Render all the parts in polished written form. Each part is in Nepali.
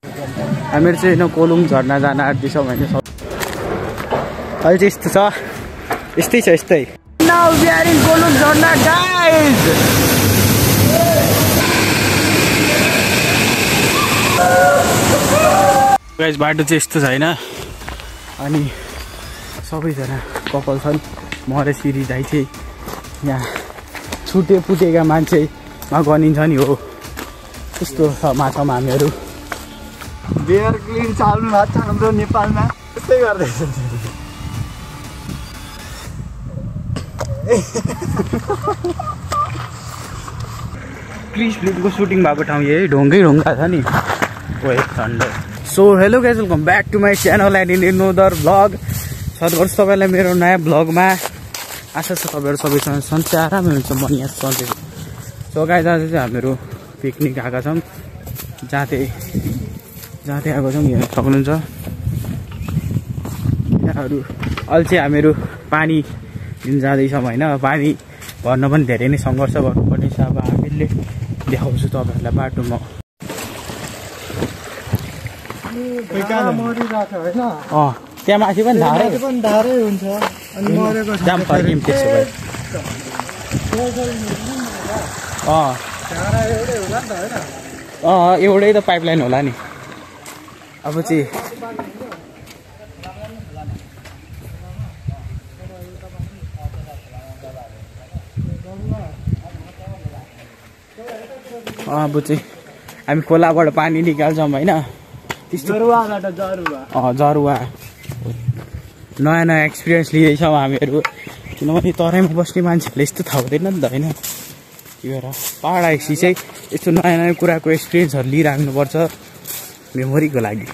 हामीहरू चाहिँ कोलुङ झर्ना जान आँट्दैछौँ होइन। अहिले चाहिँ यस्तो छ, यस्तै छ यस्तै। Now we are in कोलुङ झर्ना guys। गाइस बाटो चाहिँ यस्तो छैन अनि सबैजना कपाल छन्। म र सिरी दाइ चाहिँ यहाँ छुटे पुटेका मान्छेमा गनिन्छ नि हो, त्यस्तो मा छौँ हामीहरू। बियर क्लिन चाल्नु भएको छ हाम्रो नेपालमा, त्यस्तै गर्दैछ। क्रिस फ्लिपको सुटिङ भएको ठाउँ यही ढुङ्गै ढुङ्गा छ नि। So hello guys, welcome back to my channel and in another vlog. सधैँ तपाईँलाई मेरो नयाँ भ्लगमा आशा छ तपाईँहरू सबैसँग सन्चै आरामै हुन्छ। म यहाँ सन्चै छु। सो गाइज आज चाहिँ हामीहरू पिकनिक आएका छौँ, जाँदै आएको छौँ। यहाँ सक्नुहुन्छ यहाँहरू। अहिले चाहिँ हामीहरू पानी लिन जाँदैछौँ होइन। पानी भर्न पनि धेरै नै सङ्घर्ष गर्नुपर्ने छ। अब हामीले देखाउँछु तपाईँहरूलाई बाटोमा। त्यहाँ माथि पनि धारै हुन्छ अनि मरेको जाम फर्किम त्यसो भए। एउटै त पाइपलाइन होला नि। अब चाहिँ हामी खोलाबाट पानी निकाल्छौँ होइन। जरुवा नयाँ नयाँ एक्सपिरियन्स लिँदैछौँ हामीहरू, किनभने तराईमा बस्ने मान्छेहरूले यस्तो थाहा हुँदैन नि त होइन। त्यही भएर पाहाड आएपछि चाहिँ यस्तो नयाँ नयाँ कुराको एक्सपिरियन्सहरू लिइराख्नुपर्छ मेमोरीको लागि।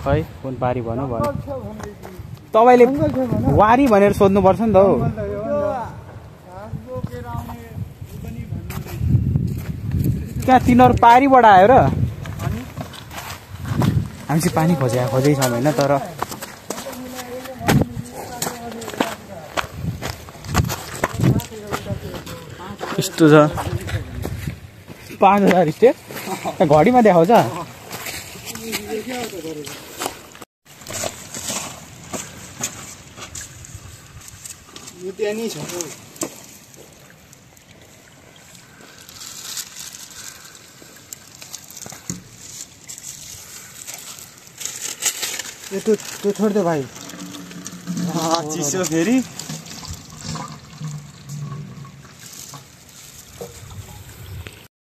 खै कुन पारी भनौँ भयो, तपाईँले वारी भनेर सोध्नुपर्छ नि त हौ। त्यहाँ तिनीहरू पारीबाट आयो र हामी चाहिँ पानी खोजेछौँ होइन। तर यस्तो छ 5000 स्टेप घडीमा देखाउँछ। त्यो छोड्दे भाइ, चिसो फेरि।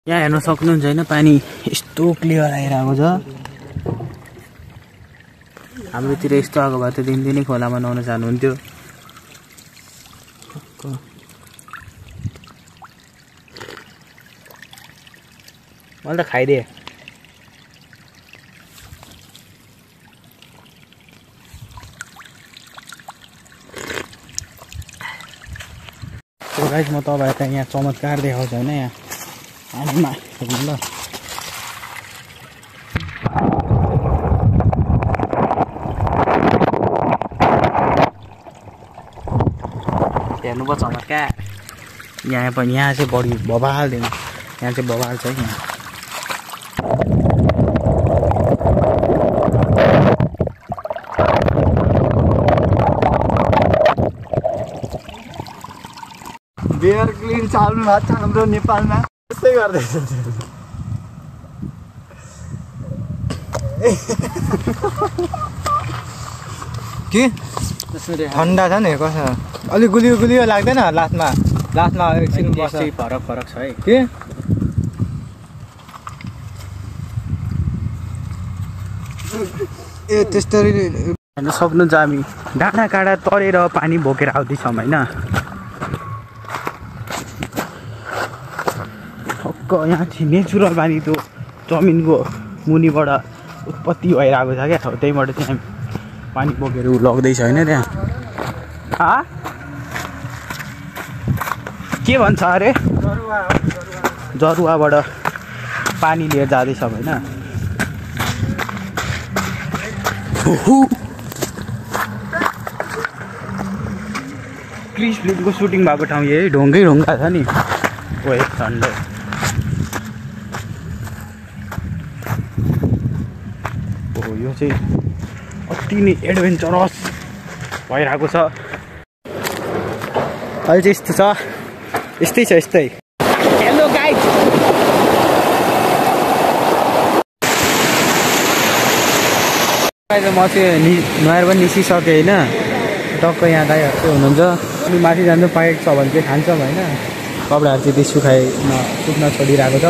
यहाँ हेर्न सक्नुहुन्छ होइन, पानी यस्तो क्लियर आइरहेको छ। हाम्रोतिर यस्तो आएको भए त दिनदिनै खोलामा नुहाउन जानुहुन्थ्यो। मैले त खाइदिएँ। गाइस म तपाईँहरूलाई यहाँ चमत्कार देखाउँछु होइन। यहाँ पानीमा हेर्नु ल, हेर्नुभयो चमत्कार। यहाँ चाहिँ बढी बबाल दिनु, यहाँ चाहिँ बबाल छ यहाँ। बियर क्लिन चाल्नु भएको छ हाम्रो नेपालमा, त्यस्तै गर्दैछ। के ठन्डा छ नि, कसो अलिक गुलियो गुलियो लाग्दैन लास्टमा एकछिन फरक छ है। के त्यस्तरी हेर्न सक्नुहुन्छ हामी डाँडा काँडा तरेर पानी बोकेर आउँदैछौँ होइन। यहाँ चाहिँ नेचुरल पानी त्यो जमिनको मुनिबाट उत्पत्ति भइरहेको छ क्या, त्यहीबाट चाहिँ हामी पानी बोकेर लग्दैछ होइन। त्यहाँ के भन्छ अरे, जरुवाबाट पानी लिएर जाँदैछ होइन। क्रिस फ्लिपको सुटिङ भएको ठाउँ यही ढुङ्गै ढुङ्गा छ नि। यो चाहिँ अति नै एडभेन्चरस भइरहेको छ। अहिले चाहिँ यस्तो छ, यस्तै छ यस्तै। हेलो गाइज, अहिले म चाहिँ नुहाएर पनि निस्किसकेँ होइन। टक्क यहाँ दाइहरू चाहिँ हुनुहुन्छ। अनि माथि जानु पाइट छ भने चाहिँ खान्छौँ होइन। कपडाहरू चाहिँ त्यो सुक्न छोडिरहेको छ।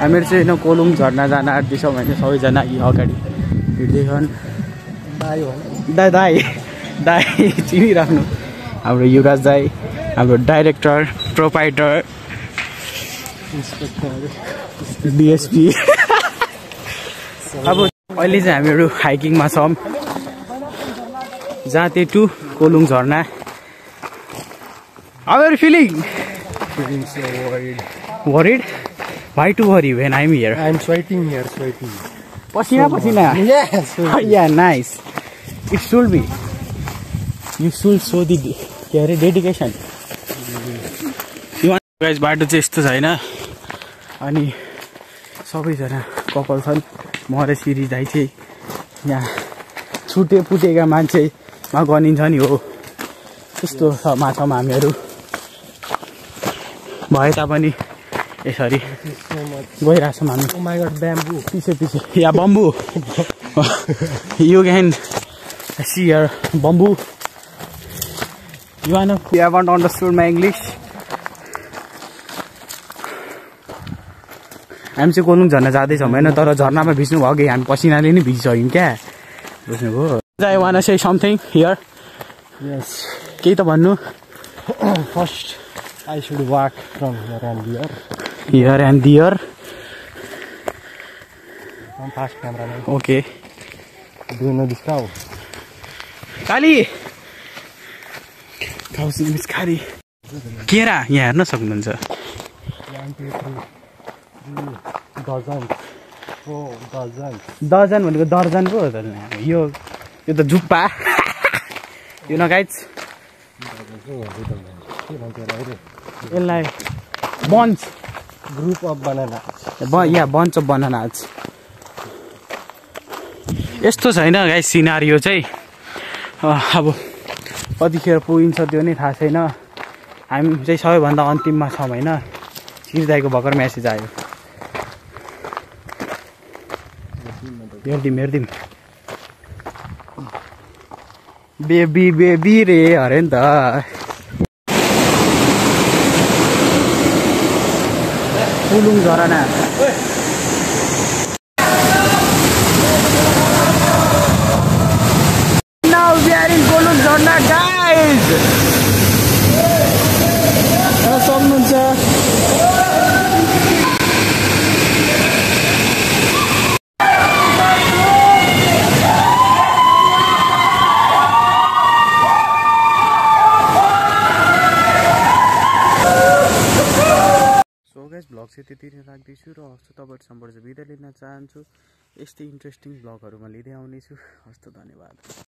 हामीहरू चाहिँ होइन कोलुङ झर्ना जान आँट्दैछौँ होइन। सबैजना यी अगाडि हिँड्दैछन्। दाई चिनिराख्नु, हाम्रो युवराज दाई, हाम्रो डाइरेक्टर, प्रोपाइटर, डिएसपी। अब अहिले चाहिँ हामीहरू हाइकिङमा छौँ, जाँते टु कोलुङ झर्ना। How are you feeling? Feeling so worried. Worried? Why to worry when I'm here? I'm sweating here, sweating. Pasina. Yes. Yeah, nice. It should be. You should show the dedication. You want guys बाटो चाहिँ यस्तो छैन अनि सबैजना कपाल छन्। म र सिरी दाइ चाहिँ यहाँ छुटे पुटेका मान्छेमा गनिन्छ नि हो। त्यस्तो मा छौँ हामीहरू। भए तापनि यसरी गइरहेछौँ हामी। Oh my god, bamboo. पछि या bamboo. You can see here bamboo. You haven't understood my English. हामी चाहिँ कोलुङ झर्ना जाँदैछौँ होइन। तर झर्नामा भिज्नु भयो कि हामी पसिनाले नै भिजिसक्यौँ क्या। बुझ्नुभयो? I wanna say something here. Yes. केही त भन्नु? First, I should walk from here and there. Here and there. I'm fast cameraman. Okay. Do you know this cow? काली काउसी मिस खाली केरा यहाँ हेर्न सक्नुहुन्छ। 1, 2, 3, dozen, 4 dozen. दर्जन भनेको दर्जन पो हो त। यो त झुप्पा। You know guys, यसलाई bunch Group of bananas. Yeah bunch of bananas. यस्तो छैन गाइस सिनारियो चाहिँ। अब कतिखेर पुगिन्छ त्यो नै थाहा छैन। हामी चाहिँ सबैभन्दा अन्तिममा छौँ होइन। सिरदाईको भर्खर म्यासेज आयो। हेरिदिउँ बेबी बेबी रे अरे नि त। Kolung Jharna Now we are in Kolung Jharna guys। सक्नुहुन्छ भ्लग चाहिँ त्यति नै राख्दैछु र हस्त तपाईँहरूसँग बिदा लिन चाहन्छु। यस्तै इन्ट्रेस्टिङ भ्लगहरूमा लिँदै आउनेछु। हस्त धन्यवाद।